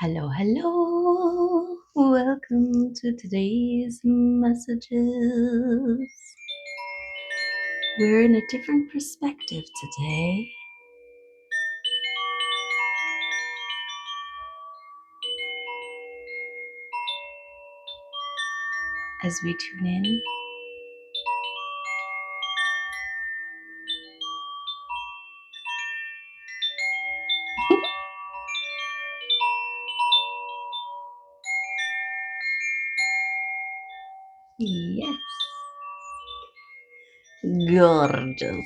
Hello, hello. Welcome to today's messages. We're in a different perspective today as we tune in. Yes, gorgeous.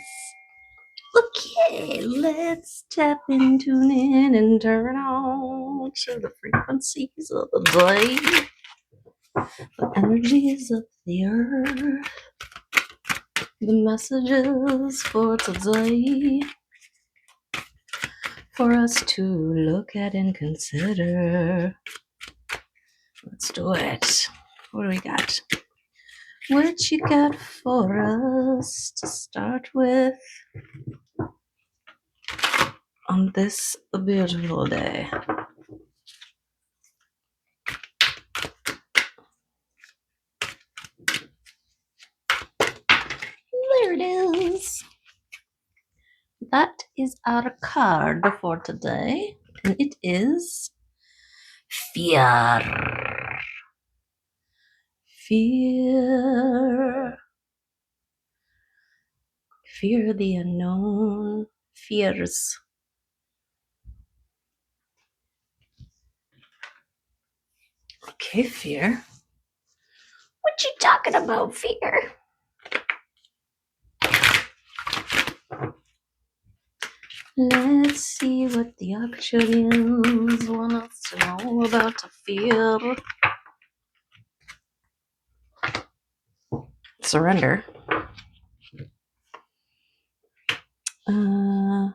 Okay, let's tap in, tune in, and turn on to the frequencies of the day, the energies of the earth, the messages for today, for us to look at and consider. Let's do it. What do we got? What you got for us to start with on this beautiful day? There it is. That is our card for today, and it is fear. Fear. Fear the unknown. Fears. Okay, fear. What you talking about, fear? Let's see what the Arcturians want us to know about the fear. Surrender. I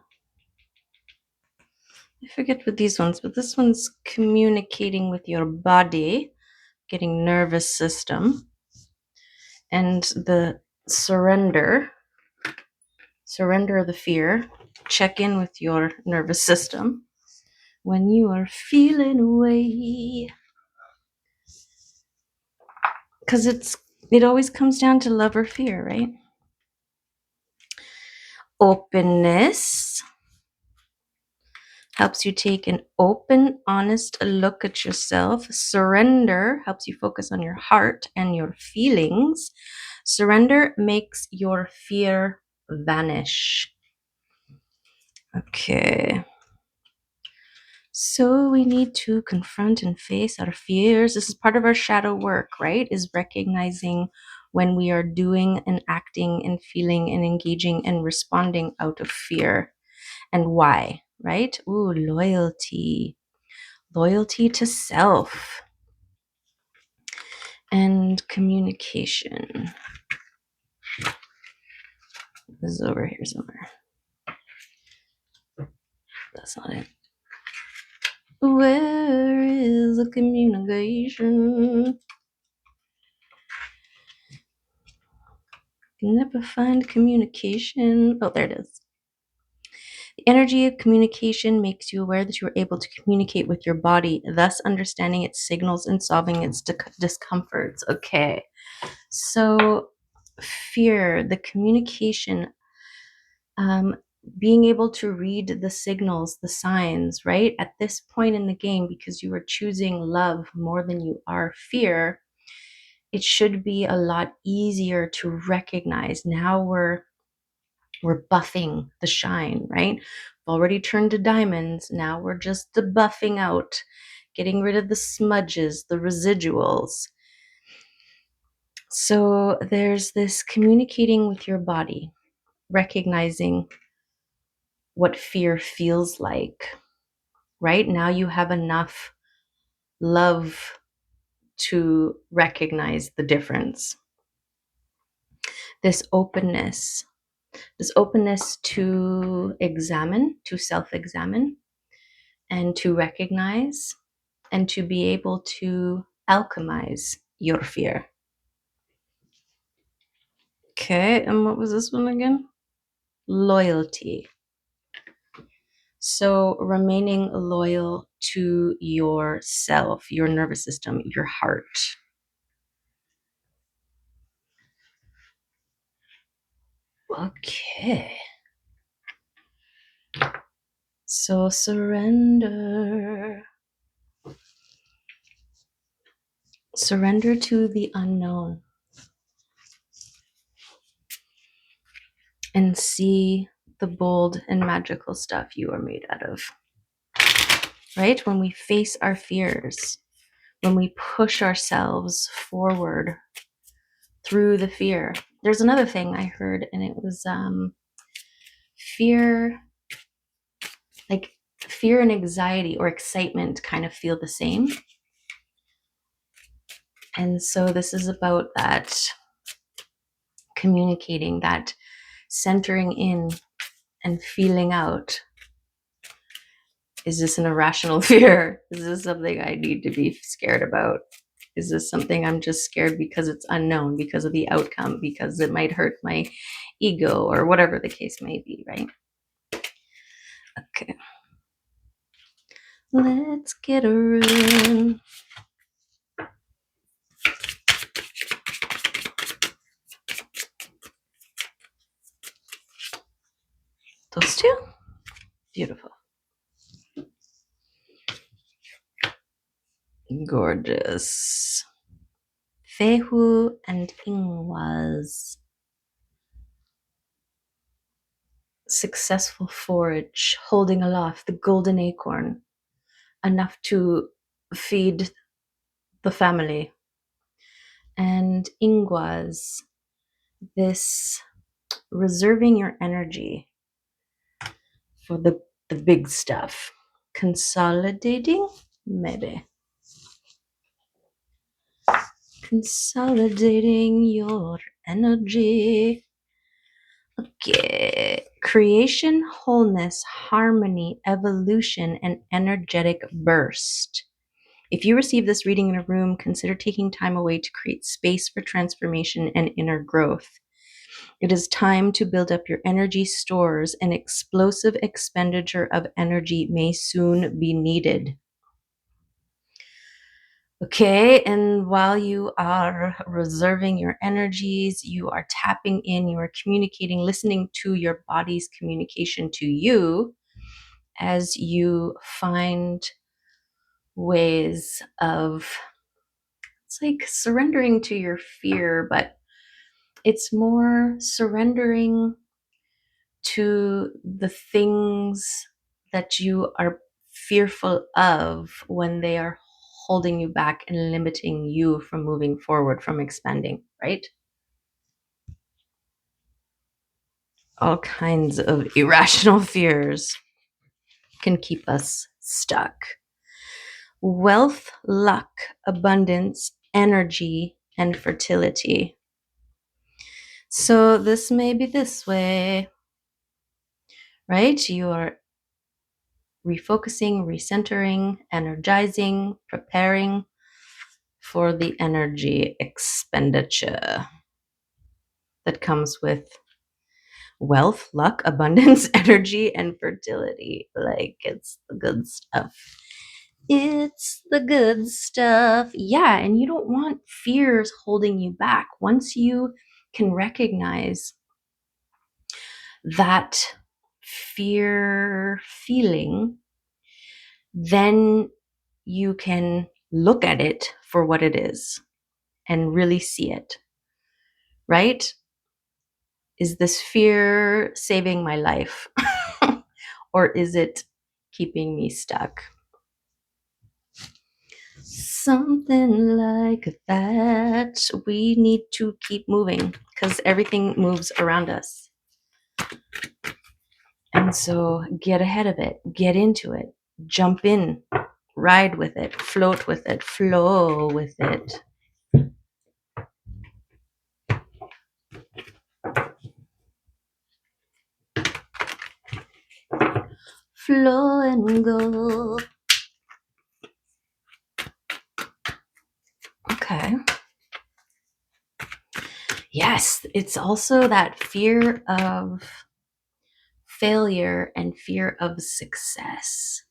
forget what these ones, but this one's communicating with your body, getting nervous system, and the surrender the fear, check in with your nervous system when you are feeling away. Because it always comes down to love or fear, right? Openness helps you take an open, honest look at yourself. Surrender helps you focus on your heart and your feelings. Surrender makes your fear vanish. Okay. So we need to confront and face our fears. This is part of our shadow work, right? Is recognizing when we are doing and acting and feeling and engaging and responding out of fear and why, right? Ooh, loyalty. Loyalty to self and communication. This is over here somewhere. That's not it. Where is the communication? Can never find communication. Oh, there it is. The energy of communication makes you aware that you are able to communicate with your body, thus understanding its signals and solving its discomforts. Okay. So, fear, the communication, being able to read the signals, the signs, right? At this point in the game, because you are choosing love more than you are fear, it should be a lot easier to recognize. Now we're buffing the shine, right? We've already turned to diamonds. Now we're just buffing out, getting rid of the smudges, the residuals. So there's this communicating with your body, recognizing what fear feels like. Right now you have enough love to recognize the difference. This openness to examine, to self-examine, and to recognize, and to be able to alchemize your fear. Okay, and what was this one again? Loyalty. So remaining loyal to yourself, your nervous system, your heart. Okay. So surrender. Surrender to the unknown and see the bold and magical stuff you are made out of. Right? When we face our fears, when we push ourselves forward through the fear. There's another thing I heard, and it was fear, like fear and anxiety or excitement kind of feel the same. And so this is about that communicating, that centering in and feeling out. Is this an irrational fear? Is this something I need to be scared about? Is this something I'm just scared because it's unknown, because of the outcome, because it might hurt my ego, or whatever the case may be, right? Okay. Let's get a room. Those two? Beautiful. Gorgeous. Fehu and Ingwa's successful forage, holding aloft the golden acorn, enough to feed the family. And Ingwa's this reserving your energy for the big stuff. Consolidating, maybe. Consolidating your energy. Okay. Creation, wholeness, harmony, evolution, and energetic burst. If you receive this reading in a room, consider taking time away to create space for transformation and inner growth. It is time to build up your energy stores. An explosive expenditure of energy may soon be needed. Okay, and while you are reserving your energies, you are tapping in, you are communicating, listening to your body's communication to you as you find ways of, it's like surrendering to your fear, but it's more surrendering to the things that you are fearful of when they are holding you back and limiting you from moving forward, from expanding, right? All kinds of irrational fears can keep us stuck. Wealth, luck, abundance, energy, and fertility. So this may be this way, right? You are refocusing, recentering, energizing, preparing for the energy expenditure that comes with wealth, luck, abundance, energy, and fertility. Like, it's the good stuff. It's the good stuff. Yeah, and you don't want fears holding you back. Once you can recognize that fear feeling, then you can look at it for what it is and really see it, right? Is this fear saving my life? Or is it keeping me stuck? Something like that. We need to keep moving because everything moves around us. And so get ahead of it, get into it, jump in, ride with it, float with it, flow with it. Flow and go. Okay. Yes, it's also that fear of failure and fear of success.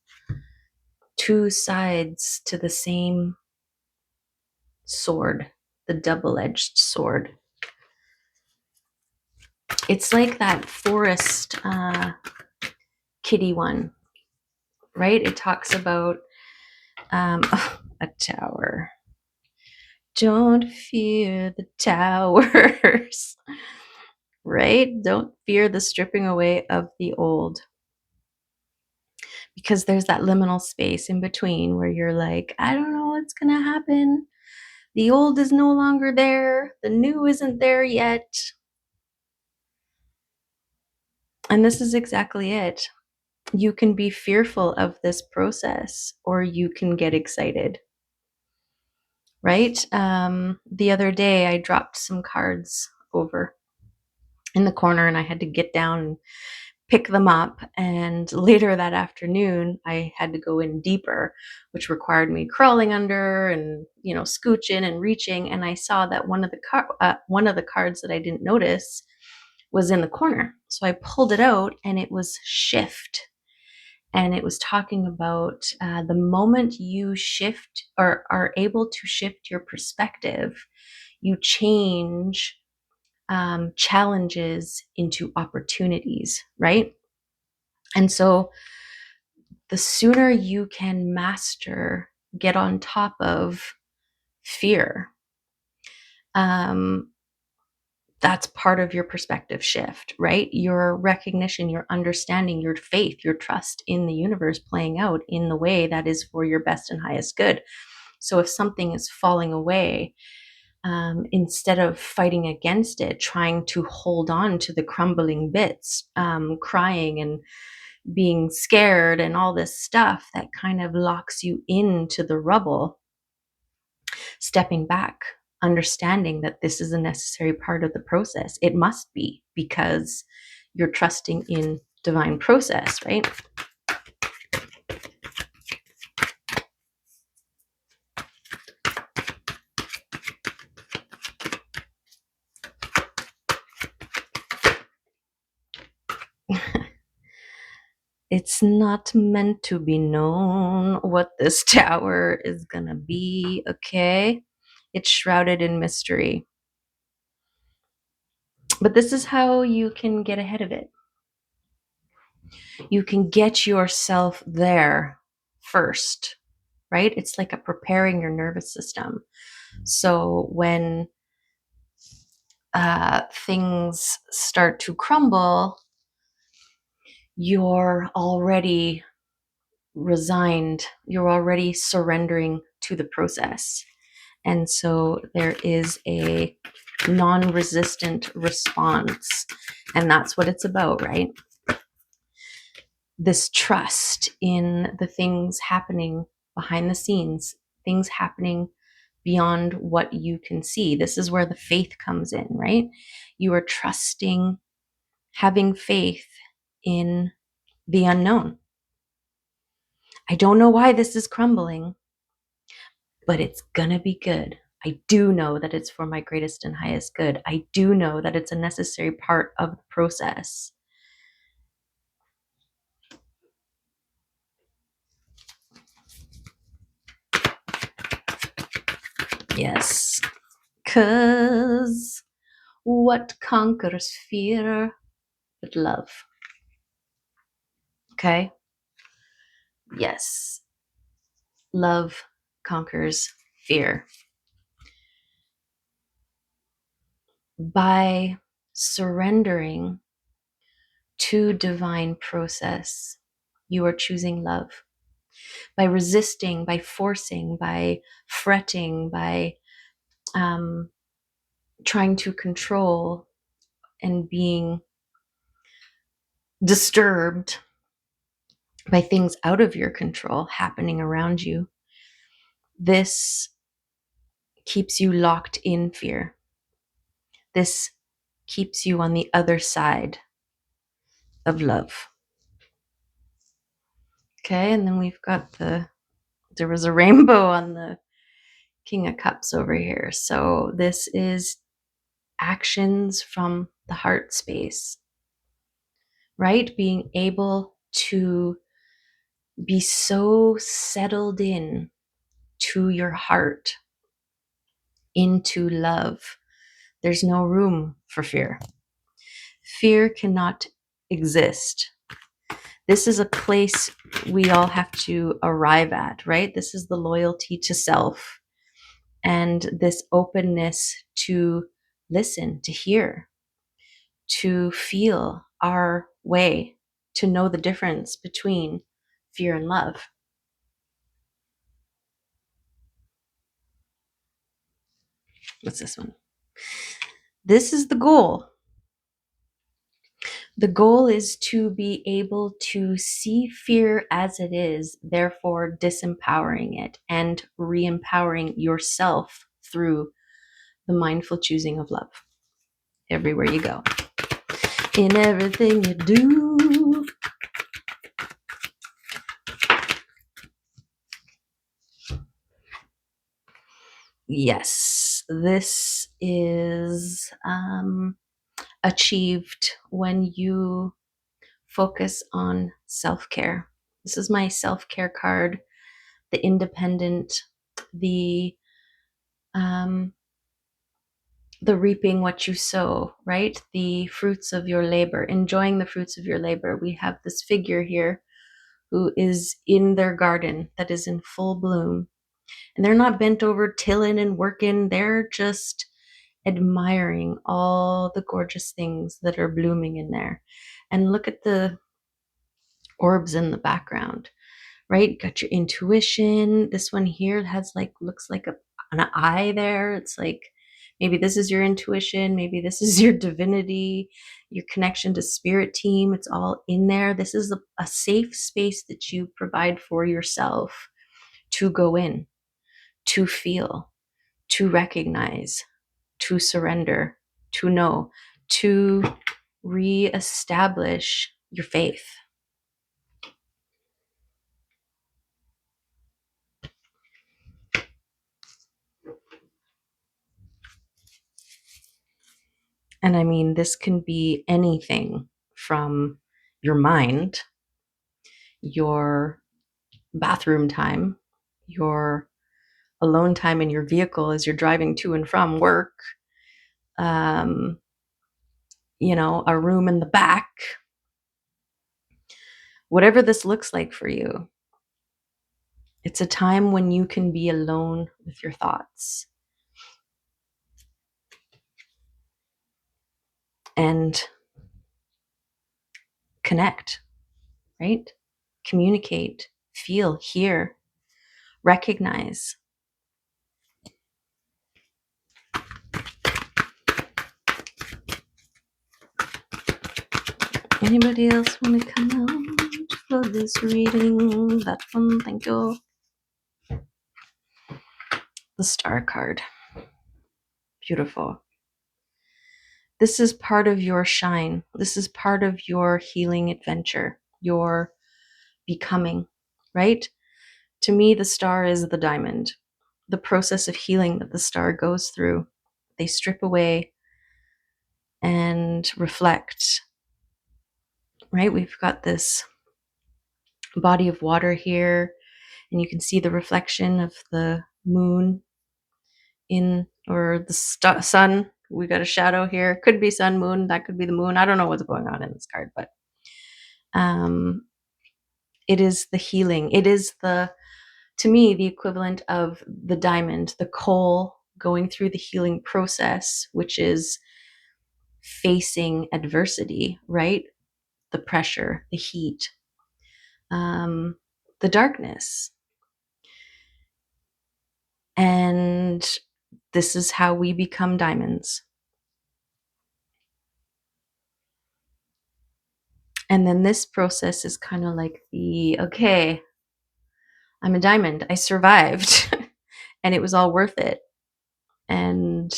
Two sides to the same sword, the double-edged sword. It's like that forest kitty one, right? It talks about a tower. Don't fear the towers, right? Don't fear the stripping away of the old. Because there's that liminal space in between where you're like, I don't know what's going to happen. The old is no longer there. The new isn't there yet. And this is exactly it. You can be fearful of this process or you can get excited, right? The other day, I dropped some cards over in the corner and I had to get down and pick them up. And later that afternoon, I had to go in deeper, which required me crawling under and, scooching and reaching. And I saw that one of the cards that I didn't notice was in the corner. So I pulled it out and it was shift. And it was talking about the moment you shift or are able to shift your perspective, you change challenges into opportunities, right? And so the sooner you can get on top of fear, that's part of your perspective shift, right? Your recognition, your understanding, your faith, your trust in the universe playing out in the way that is for your best and highest good. So if something is falling away, instead of fighting against it, trying to hold on to the crumbling bits, crying and being scared and all this stuff that kind of locks you into the rubble, stepping back, understanding that this is a necessary part of the process. It must be, because you're trusting in divine process, right? It's not meant to be known what this tower is gonna be, okay? It's shrouded in mystery. But this is how you can get ahead of it. You can get yourself there first, right? It's like preparing your nervous system. So when things start to crumble, you're already resigned, you're already surrendering to the process. And so there is a non-resistant response. And that's what it's about, right? This trust in the things happening behind the scenes, things happening beyond what you can see. This is where the faith comes in, right? You are trusting, having faith in the unknown. I don't know why this is crumbling, but it's gonna be good. I do know that it's for my greatest and highest good. I do know that it's a necessary part of the process. Yes, because what conquers fear but love? Okay? Yes, love conquers fear. By surrendering to divine process, you are choosing love. By resisting, by forcing, by fretting, by trying to control and being disturbed by things out of your control happening around you, this keeps you locked in fear. This keeps you on the other side of love. Okay, and then we've got there was a rainbow on the King of Cups over here. So this is actions from the heart space. right? Being able to be so settled in to your heart, into love. There's no room for fear. Fear cannot exist. This is a place we all have to arrive at, right? This is the loyalty to self and this openness to listen, to hear, to feel our way, to know the difference between fear and love. What's this one? This is the goal. The goal is to be able to see fear as it is, therefore disempowering it and re-empowering yourself through the mindful choosing of love everywhere you go, in everything you do. Yes, this is achieved when you focus on self-care. This is my self-care card, the independent, the um, the reaping what you sow, right? The fruits of your labor, enjoying the fruits of your labor. We have this figure here who is in their garden that is in full bloom. And they're not bent over tilling and working. They're just admiring all the gorgeous things that are blooming in there. And look at the orbs in the background, right? You got your intuition. This one here has like, looks like an eye there. It's like, maybe this is your intuition. Maybe this is your divinity, your connection to spirit team. It's all in there. This is a safe space that you provide for yourself to go in, to feel, to recognize, to surrender, to know, to reestablish your faith. And I mean, this can be anything from your mind, your bathroom time, your alone time in your vehicle as you're driving to and from work, um, a room in the back, whatever this looks like for you. It's a time when you can be alone with your thoughts and connect, right? Communicate, feel, hear, recognize. Anybody else want to come out for this reading? That one, thank you. The star card. Beautiful. This is part of your shine. This is part of your healing adventure, your becoming, right? To me, the star is the diamond, the process of healing that the star goes through. They strip away and reflect, right? We've got this body of water here, and you can see the reflection of the moon or the sun. We got a shadow here. Could be sun, moon. That could be the moon. I don't know what's going on in this card, but it is the healing. It is to me, the equivalent of the diamond, the coal going through the healing process, which is facing adversity, right? The pressure, the heat, the darkness. And this is how we become diamonds. And then this process is kind of like okay, I'm a diamond. I survived and it was all worth it. And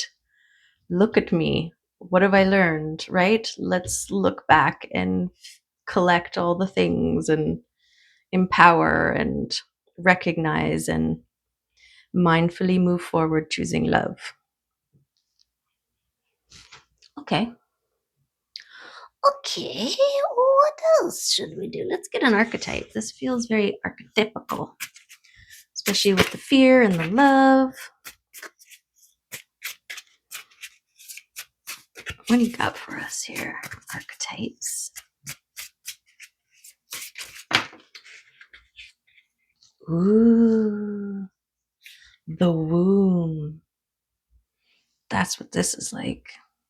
look at me. What have I learned, right? Let's look back and collect all the things and empower and recognize and mindfully move forward, choosing love. Okay. Okay, what else should we do? Let's get an archetype. This feels very archetypical, especially with the fear and the love. What do you got for us here? Archetypes. Ooh, the womb. That's what this is like.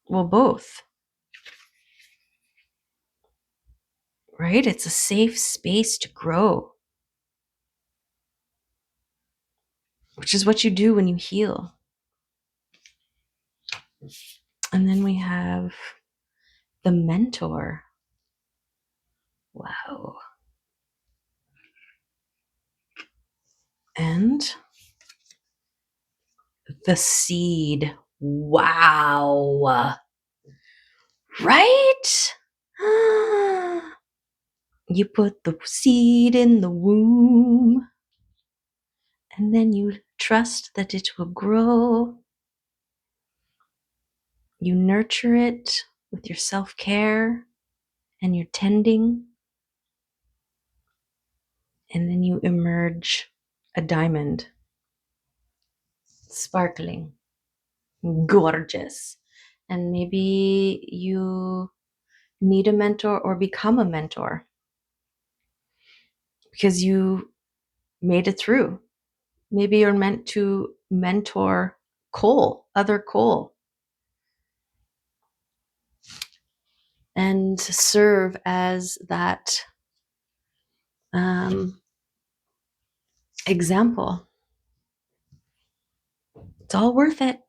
Well, both. Right? It's a safe space to grow, which is what you do when you heal. And then we have the mentor. Wow. And the seed. Wow. Right? You put the seed in the womb, and then you trust that it will grow. You nurture it with your self-care and your tending, and then you emerge a diamond, sparkling, gorgeous. And maybe you need a mentor or become a mentor because you made it through. Maybe you're meant to mentor other Cole, and serve as that example. It's all worth it.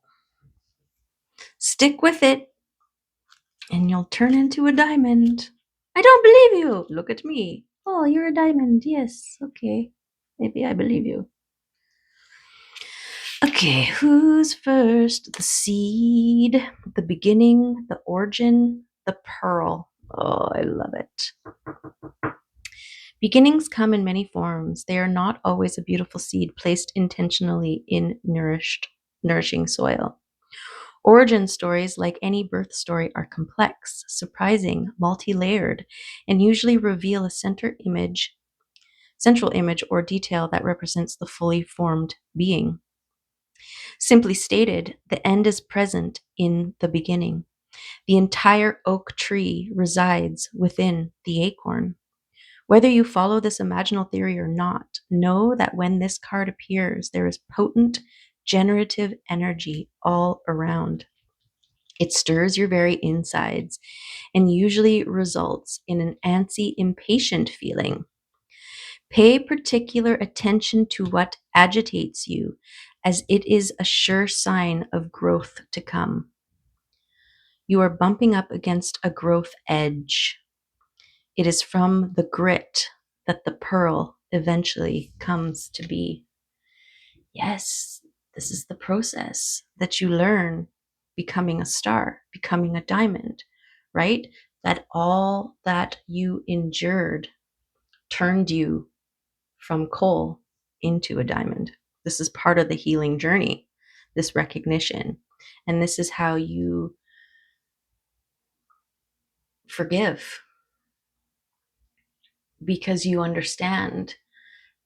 Stick with it, and you'll turn into a diamond. I don't believe you. Look at me. Oh, you're a diamond. Yes. Okay. Maybe I believe you. Okay, who's first? The seed, the beginning, the origin, the pearl. Oh, I love it. Beginnings come in many forms. They are not always a beautiful seed placed intentionally in nourishing soil. Origin stories, like any birth story, are complex, surprising, multi-layered, and usually reveal a central image or detail that represents the fully formed being. Simply stated, the end is present in the beginning. The entire oak tree resides within the acorn. Whether you follow this imaginal theory or not, know that when this card appears, there is potent generative energy all around. It stirs your very insides and usually results in an antsy, impatient feeling. Pay particular attention to what agitates you, as it is a sure sign of growth to come. You are bumping up against a growth edge. It is from the grit that the pearl eventually comes to be. Yes, this is the process that you learn becoming a star, becoming a diamond, right? That all that you endured turned you from coal into a diamond. This is part of the healing journey, this recognition. And this is how you forgive, because you understand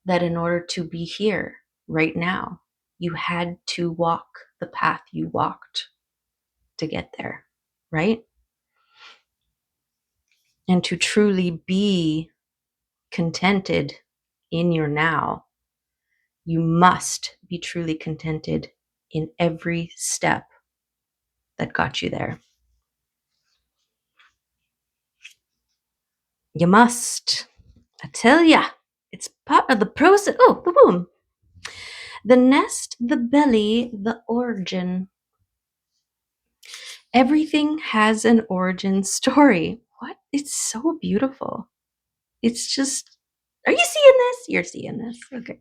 that in order to be here right now, you had to walk the path you walked to get there, right? And to truly be contented in your now, you must be truly contented in every step that got you there. You must. I tell ya, it's part of the process. Oh, boom. The nest, the belly, the origin. Everything has an origin story. What? It's so beautiful. It's just, are you seeing this? You're seeing this. Okay.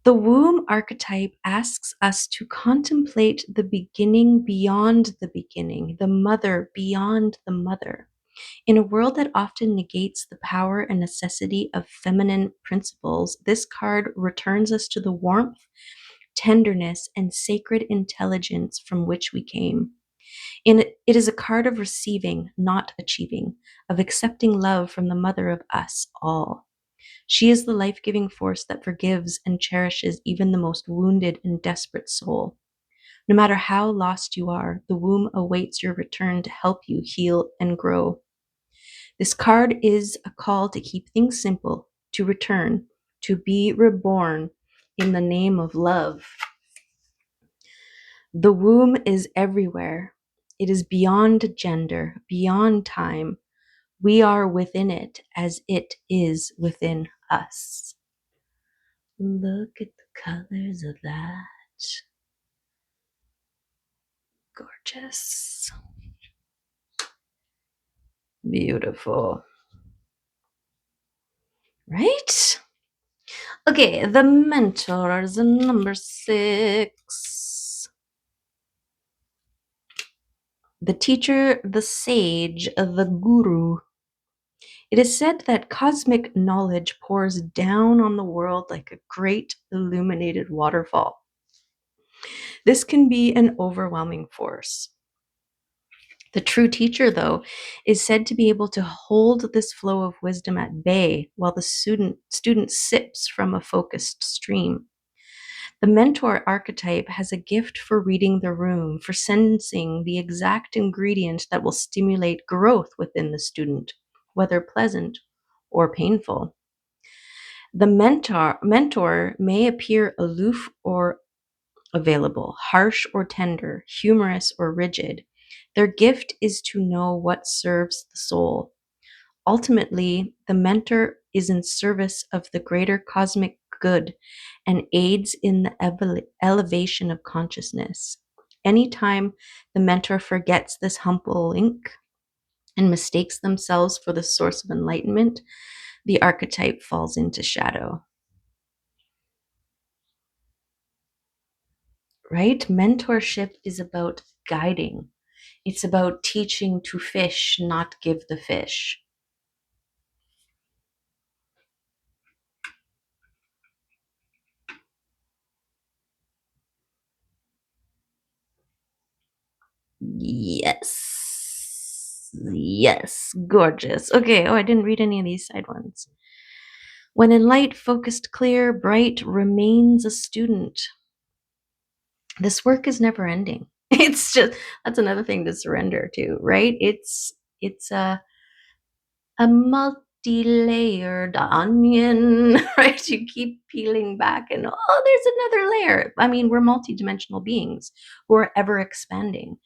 The womb archetype asks us to contemplate the beginning beyond the beginning, the mother beyond the mother. In a world that often negates the power and necessity of feminine principles, this card returns us to the warmth, tenderness, and sacred intelligence from which we came. It is a card of receiving, not achieving, of accepting love from the mother of us all. She is the life giving force that forgives and cherishes even the most wounded and desperate soul. No matter how lost you are, the womb awaits your return to help you heal and grow. This card is a call to keep things simple, to return, to be reborn in the name of love. The womb is everywhere. It is beyond gender, beyond time. We are within it as it is within us. Look at the colors of that. Gorgeous. Beautiful. Right? Okay, the mentors, number 6. The teacher, the sage, the guru. It is said that cosmic knowledge pours down on the world like a great illuminated waterfall. This can be an overwhelming force. The true teacher, though, is said to be able to hold this flow of wisdom at bay while the student sips from a focused stream. The mentor archetype has a gift for reading the room, for sensing the exact ingredient that will stimulate growth within the student, whether pleasant or painful. The mentor may appear aloof or available, harsh or tender, humorous or rigid. Their gift is to know what serves the soul. Ultimately, the mentor is in service of the greater cosmic good and aids in the elevation of consciousness. Anytime the mentor forgets this humble link and mistakes themselves for the source of enlightenment, the archetype falls into shadow. Right? Mentorship is about guiding. It's about teaching to fish, not give the fish. Yes. Yes. Gorgeous. Okay. Oh, I didn't read any of these side ones. When in light, focused, clear, bright, remains a student. This work is never ending. It's just, that's another thing to surrender to, right? It's a multi-layered onion, right? You keep peeling back and oh, there's another layer. I mean, we're multidimensional beings who are ever expanding,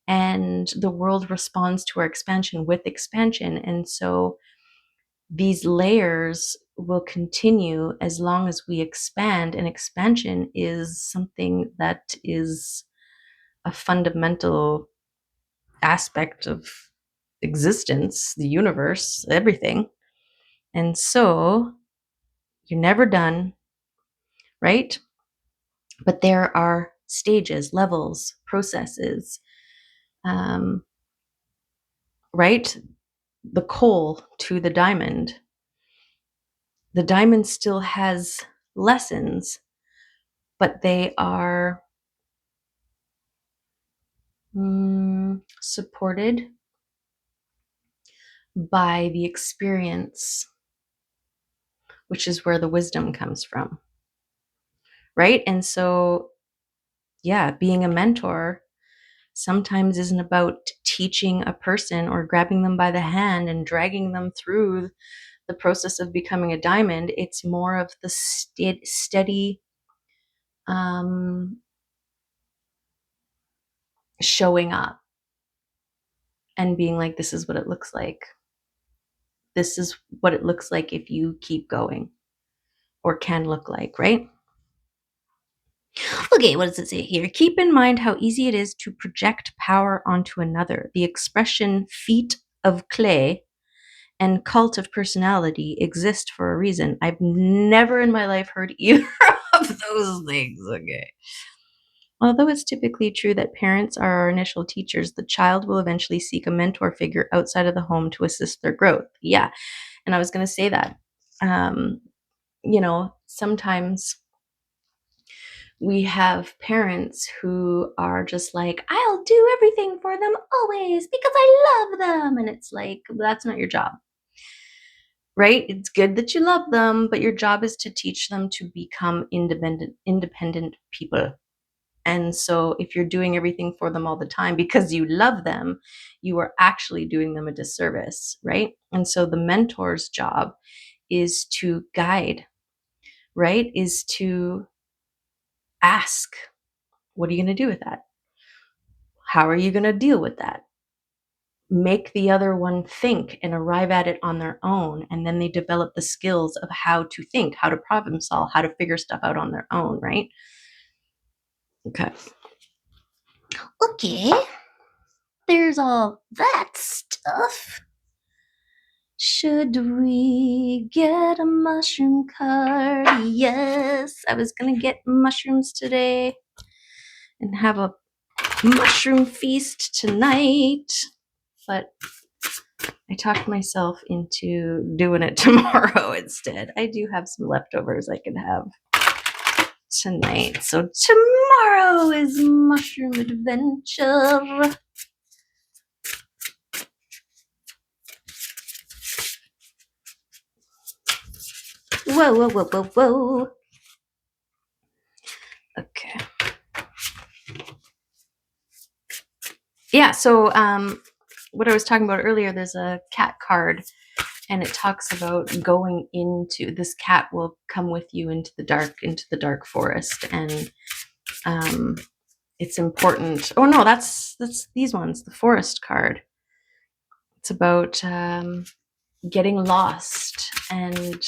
and the world responds to our expansion with expansion. And so these layers will continue as long as we expand, and expansion is something that is a fundamental aspect of existence, the universe, everything. And so you're never done, right? But there are stages, levels, processes, um, right? The coal to the diamond. The diamond still has lessons, but they are supported by the experience, which is where the wisdom comes from, right? And so, yeah, being a mentor sometimes isn't about teaching a person or grabbing them by the hand and dragging them through the process of becoming a diamond. It's more of the steady um, showing up and being like, this is what it looks like. This is what it looks like if you keep going, or can look like, right? Okay, what does it say here? Keep in mind how easy it is to project power onto another. The expression feet of clay and cult of personality exist for a reason. I've never in my life heard either of those things. Okay. Although it's typically true that parents are our initial teachers, the child will eventually seek a mentor figure outside of the home to assist their growth. Yeah. And I was going to say that, sometimes We have parents who are just like, I'll do everything for them always because I love them. And it's like, that's not your job, right? It's good that you love them, but your job is to teach them to become independent people. And so if you're doing everything for them all the time because you love them, you are actually doing them a disservice, right? And so the mentor's job is to guide, right? Is to ask, what are you going to do with that? How are you going to deal with that? Make the other one think and arrive at it on their own. And then they develop the skills of how to think, how to problem solve, how to figure stuff out on their own, right? Okay. Okay. There's all that stuff. Should we get a mushroom card? Yes, I was gonna get mushrooms today and have a mushroom feast tonight, but I talked myself into doing it tomorrow instead. I do have some leftovers I can have tonight. So tomorrow is mushroom adventure. Whoa, whoa, whoa, whoa, whoa. Okay. Yeah, so what I was talking about earlier, there's a cat card, and it talks about going into, this cat will come with you into the dark forest, and it's important. Oh no, that's these ones, the forest card. It's about getting lost and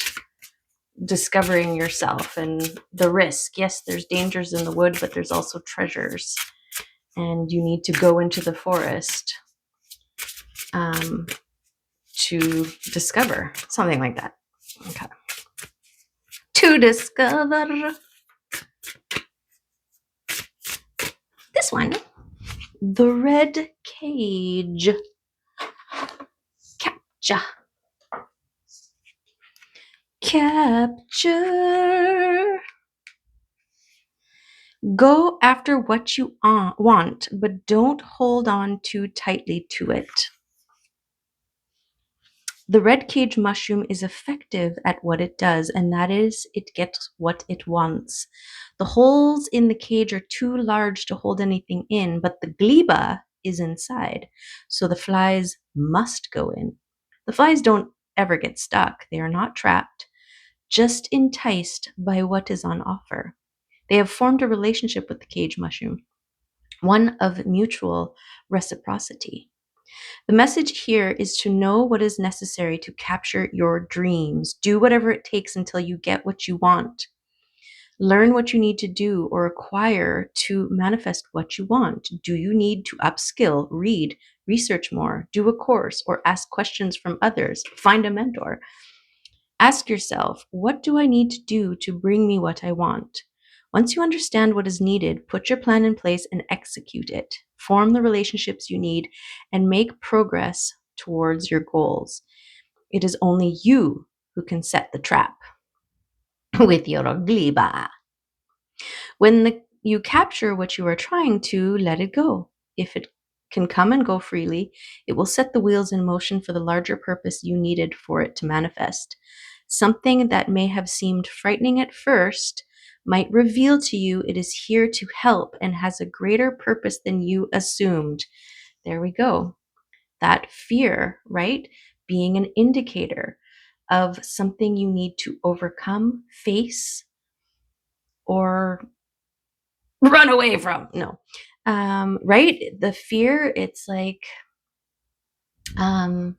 discovering yourself and the risk. Yes, there's dangers in the wood, but there's also treasures, and you need to go into the forest to discover something like that. Okay. To discover this one, the red cage. Capture. Capture. Go after what you want, but don't hold on too tightly to it. The red cage mushroom is effective at what it does, and that is it gets what it wants. The holes in the cage are too large to hold anything in, but the gleba is inside, so the flies must go in. The flies don't ever get stuck. They are not trapped, just enticed by what is on offer. They have formed a relationship with the cage mushroom, one of mutual reciprocity. The message here is to know what is necessary to capture your dreams. Do whatever it takes until you get what you want. Learn what you need to do or acquire to manifest what you want. Do you need to upskill, read, research more, do a course, or ask questions from others? Find a mentor. Ask yourself, what do I need to do to bring me what I want? Once you understand what is needed, put your plan in place and execute it. Form the relationships you need and make progress towards your goals. It is only you who can set the trap with your gleba. When you capture what you are trying to, let it go. If it can come and go freely, it will set the wheels in motion for the larger purpose you needed for it to manifest. Something that may have seemed frightening at first might reveal to you it is here to help and has a greater purpose than you assumed. There we go. That fear, right? Being an indicator of something you need to overcome, face, or run away from. No. Right? The fear, it's like, what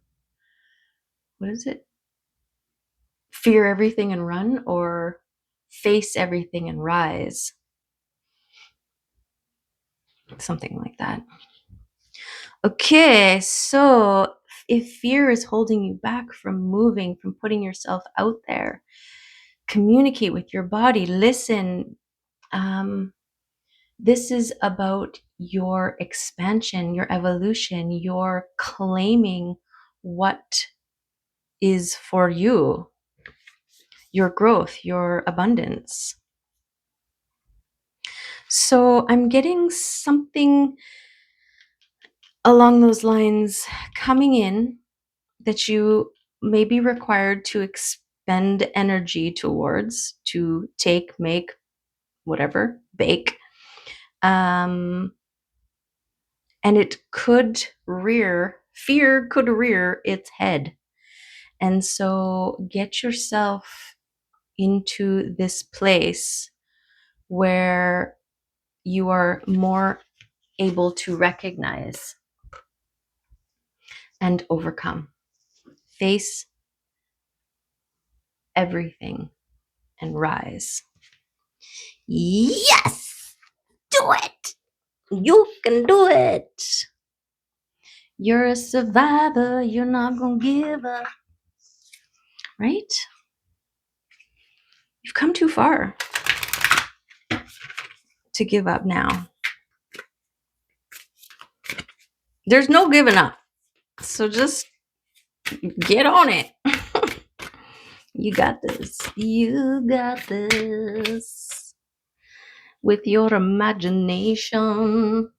is it? Fear everything and run, or face everything and rise. Something like that. Okay, so if fear is holding you back from moving, from putting yourself out there, communicate with your body, listen. This is about your expansion, your evolution, your claiming what is for you, your growth, your abundance. So I'm getting something along those lines coming in that you may be required to expend energy towards, to take, make, whatever, bake. And it could fear could rear its head. And so get yourself into this place where you are more able to recognize and overcome. Face everything and rise. Yes! Do it! You can do it! You're a survivor. You're not gonna give up. Right? You've come too far to give up now. There's no giving up. So just get on it. You got this. You got this. With your imagination.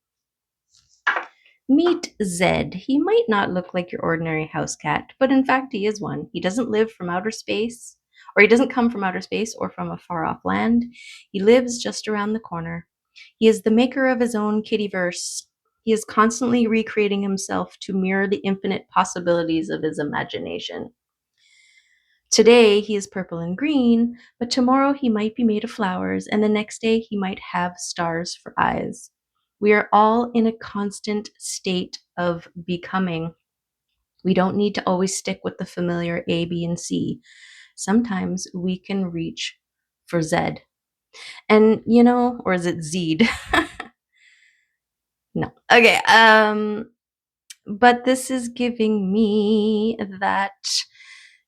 Meet Zed. He might not look like your ordinary house cat, but in fact he is one. He doesn't live from outer space, or he doesn't come from outer space or from a far off land. He lives just around the corner. He is the maker of his own kittyverse. He is constantly recreating himself to mirror the infinite possibilities of his imagination. Today he is purple and green, but tomorrow he might be made of flowers, and the next day he might have stars for eyes. We are all in a constant state of becoming. We don't need to always stick with the familiar A, B, and C. Sometimes we can reach for Z. And, or is it Z'd? No. Okay. But this is giving me that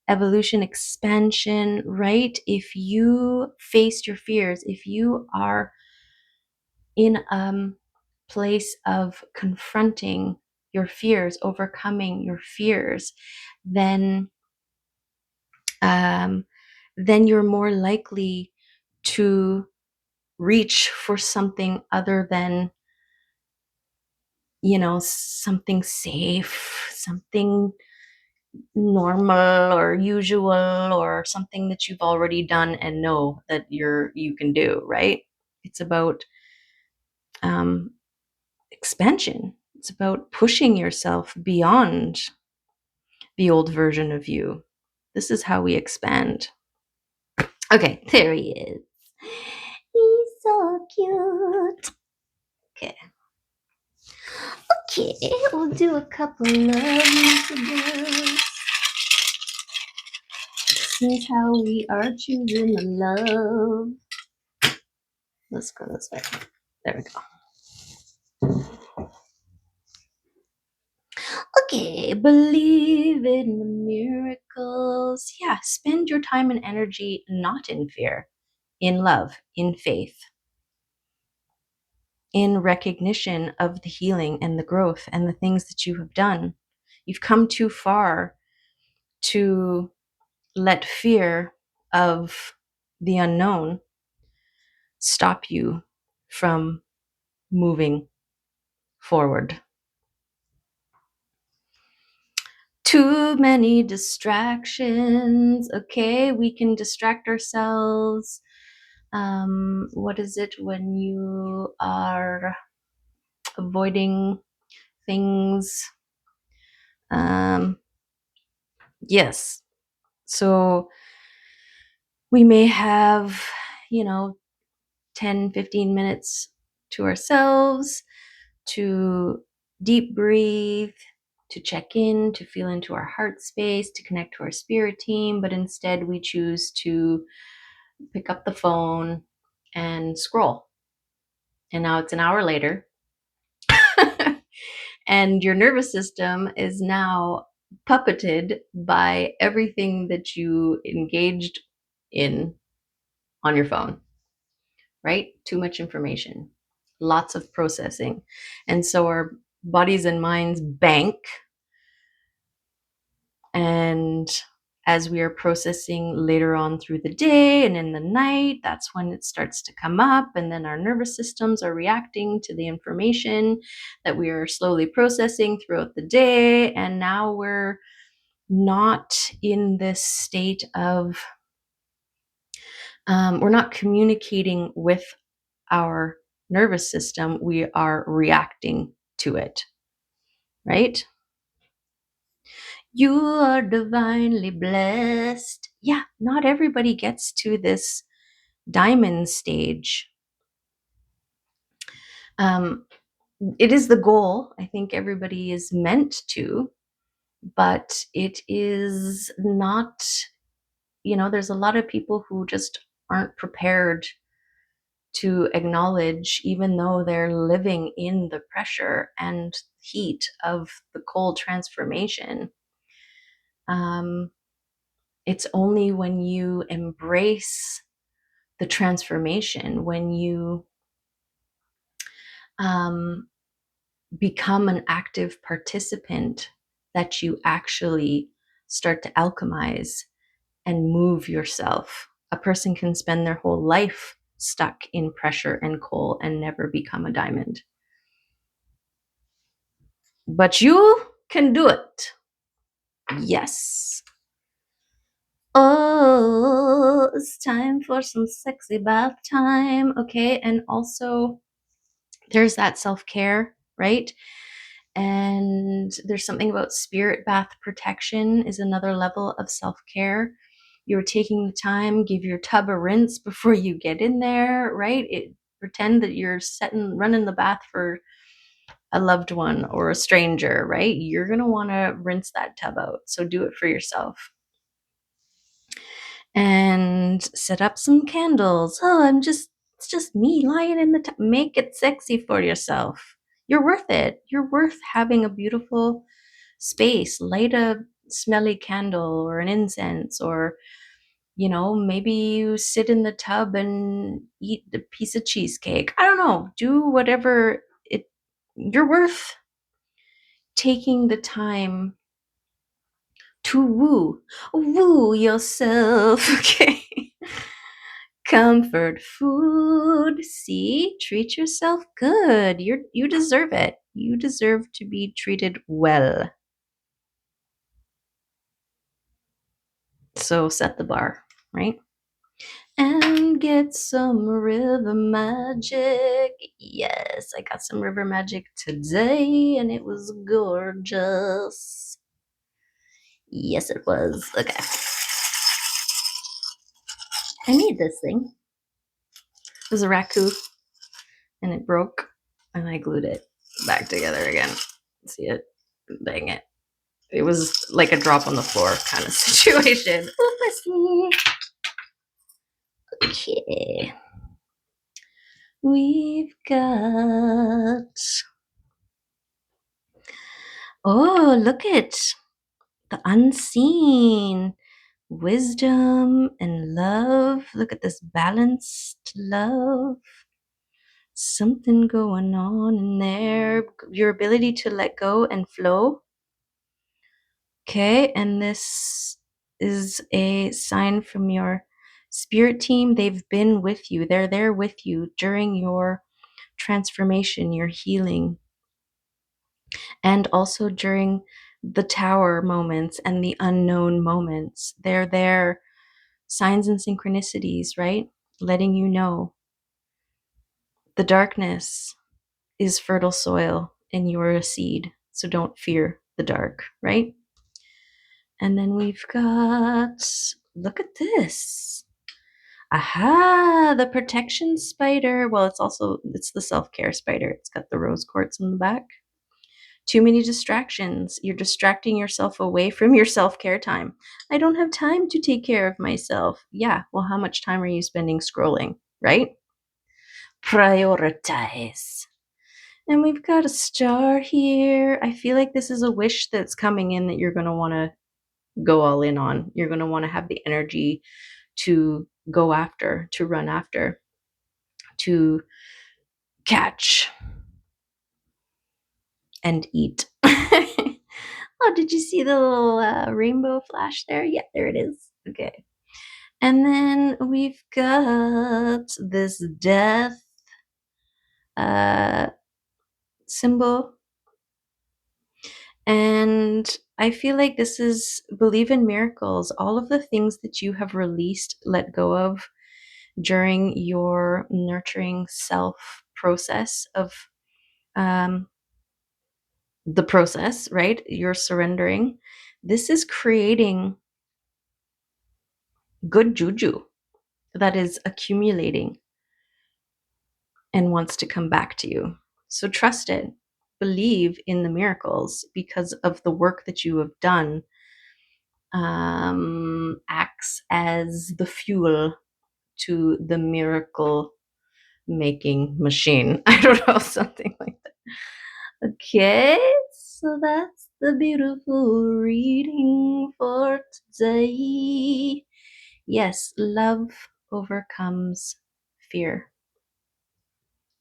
evolution expansion, right? If you face your fears, if you are in a place of confronting your fears, overcoming your fears, then you're more likely to reach for something other than, something safe, something normal or usual, or something that you've already done and know that you can do, right? It's about expansion. It's about pushing yourself beyond the old version of you. This is how we expand. Okay, there he is. He's so cute. Okay. Okay, we'll do a couple love messages. This is how we are choosing the love. Let's go this way. There we go. Okay, believe in the miracles. Yeah, spend your time and energy not in fear, in love, in faith, in recognition of the healing and the growth and the things that you have done. You've come too far to let fear of the unknown stop you from moving forward. Too many distractions. Okay, we can distract ourselves. What is it when you are avoiding things? Yes. So we may have, 10, 15 minutes to ourselves to deep breathe, to check in, to feel into our heart space, to connect to our spirit team. But instead, we choose to pick up the phone and scroll. And now it's an hour later. And your nervous system is now puppeted by everything that you engaged in on your phone, right? Too much information, lots of processing. And so our bodies and minds bank, and as we are processing later on through the day and in the night, that's when it starts to come up. And then our nervous systems are reacting to the information that we are slowly processing throughout the day. And now we're not in this state of, we're not communicating with our nervous system, we are reacting to it, right? You are divinely blessed. Yeah, not everybody gets to this diamond stage. It is the goal. I think everybody is meant to, but it is not, there's a lot of people who just aren't prepared to acknowledge, even though they're living in the pressure and heat of the cold transformation. It's only when you embrace the transformation, when you become an active participant, that you actually start to alchemize and move yourself. A person can spend their whole life stuck in pressure and coal and never become a diamond. But you can do it. Yes. Oh, it's time for some sexy bath time. Okay. And also, there's that self-care, right? And there's something about spirit bath protection is another level of self-care. You're taking the time, give your tub a rinse before you get in there, right? Pretend that you're running the bath for a loved one or a stranger, right? You're going to want to rinse that tub out. So do it for yourself. And set up some candles. Oh, it's just me lying in the tub. Make it sexy for yourself. You're worth it. You're worth having a beautiful space. Light a smelly candle or an incense, or maybe you sit in the tub and eat a piece of cheesecake. I don't know. Do whatever you're worth taking the time to woo yourself. Okay. Comfort food. See, treat yourself good. You deserve it. You deserve to be treated well. So set the bar, right? And get some river magic. Yes, I got some river magic today and it was gorgeous. Yes, it was. Okay. I made this thing. It was a raccoon and it broke and I glued it back together again. See it? Dang it. It was like a drop on the floor kind of situation. Okay. We've got. Oh, look at the unseen. Wisdom and love. Look at this balanced love. Something going on in there. Your ability to let go and flow. Okay, and this is a sign from your spirit team. They've been with you. They're there with you during your transformation, your healing, and also during the tower moments and the unknown moments. They're there, signs and synchronicities, right? Letting you know the darkness is fertile soil and you are a seed. So don't fear the dark, right? And then we've got, look at this. Aha, the protection spider. Well, it's the self-care spider. It's got the rose quartz in the back. Too many distractions. You're distracting yourself away from your self-care time. I don't have time to take care of myself. Yeah, well, how much time are you spending scrolling, right? Prioritize. And we've got a star here. I feel like this is a wish that's coming in that you're going to want to go all in on. You're going to want to have the energy to go after, to run after, to catch and eat. Oh, did you see the little rainbow flash there? Yeah, there it is. Okay. And then we've got this death uh, symbol. And I feel like this is believe in miracles. All of the things that you have released, let go of during your nurturing self process of um, the process, right? You're surrendering. This is creating good juju that is accumulating and wants to come back to you. So trust it. Believe in the miracles because of the work that you have done acts as the fuel to the miracle making machine. I don't know, something like that. Okay, so that's the beautiful reading for today. Yes, love overcomes fear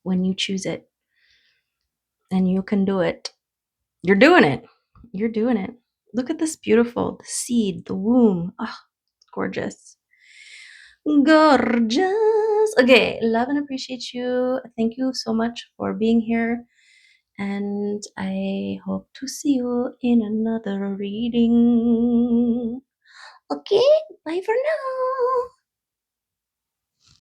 when you choose it, and you can do it. You're doing it. You're doing it. Look at this beautiful, the seed, the womb. Oh, gorgeous. Gorgeous. Okay, love and appreciate you. Thank you so much for being here. And I hope to see you in another reading. Okay, bye for now.